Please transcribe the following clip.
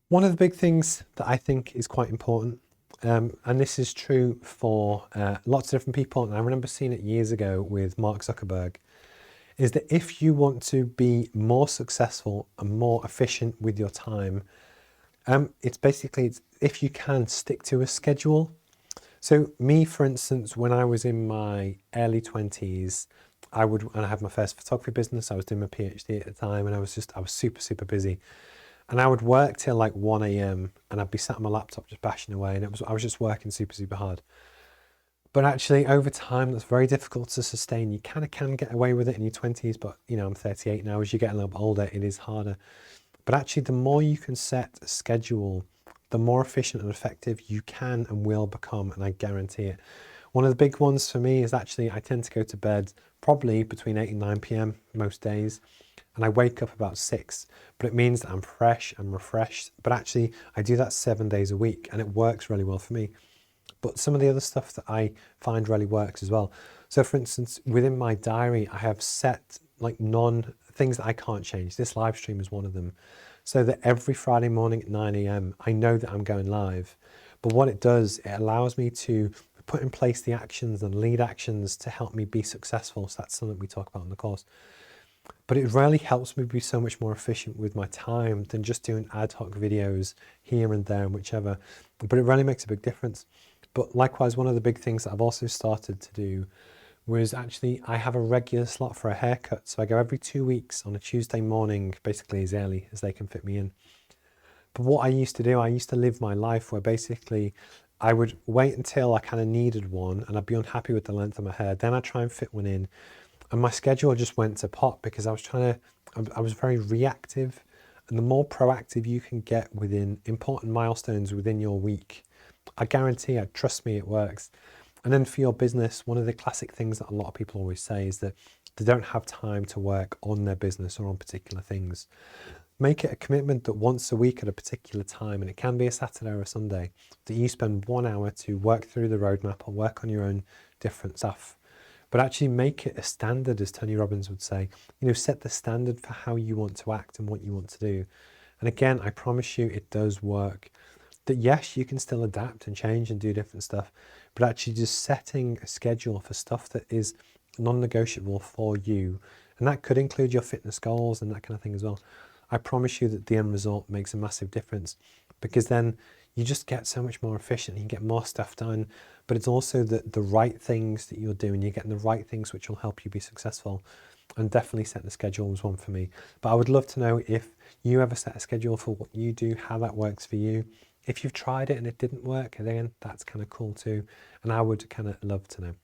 One of the big things that I think is quite important, and this is true for lots of different people, and I remember seeing it years ago with Mark Zuckerberg, is that if you want to be more successful and more efficient with your time, it's if you can stick to a schedule. So me, for instance, when I was in my early 20s, and I had my first photography business. I was doing my PhD at the time, and I was super, super busy. And I would work till like 1 a.m. and I'd be sat on my laptop just bashing away, and I was just working super, super hard. But actually, over time, that's very difficult to sustain. You kind of can get away with it in your 20s, but I'm 38 now. As you get a little bit older, it is harder. But actually, the more you can set a schedule, the more efficient and effective you can and will become, and I guarantee it. One of the big ones for me is actually I tend to go to bed probably between 8 and 9 p.m. most days, and I wake up about 6. But it means that I'm fresh, I'm refreshed. But actually, I do that 7 days a week, and it works really well for me. But some of the other stuff that I find really works as well. So for instance, within my diary, I have set like things that I can't change. This live stream is one of them. So that every Friday morning at 9 a.m., I know that I'm going live. But what it does, it allows me to put in place the actions and lead actions to help me be successful. So that's something we talk about in the course. But it really helps me be so much more efficient with my time than just doing ad hoc videos here and there and whichever. But it really makes a big difference. But likewise, one of the big things that I've also started to do was actually I have a regular slot for a haircut. So I go every 2 weeks on a Tuesday morning, basically as early as they can fit me in. But what I used to do, I used to live my life where basically I would wait until I kind of needed one and I'd be unhappy with the length of my hair. Then I'd try and fit one in. And my schedule just went to pot because I was very reactive. And the more proactive you can get within important milestones within your week, I guarantee, trust me, it works. And then for your business, one of the classic things that a lot of people always say is that they don't have time to work on their business or on particular things. Make it a commitment that once a week at a particular time, and it can be a Saturday or a Sunday, that you spend 1 hour to work through the roadmap or work on your own different stuff. But actually make it a standard, as Tony Robbins would say. Set the standard for how you want to act and what you want to do. And again, I promise you it does work. That yes, you can still adapt and change and do different stuff, but actually just setting a schedule for stuff that is non-negotiable for you. And that could include your fitness goals and that kind of thing as well. I promise you that the end result makes a massive difference, because then you just get so much more efficient, you can get more stuff done, but it's also the right things that you're doing. You're getting the right things which will help you be successful. And definitely setting a schedule was one for me. But I would love to know if you ever set a schedule for what you do, how that works for you. If you've tried it and it didn't work, then that's kind of cool too. And I would kind of love to know.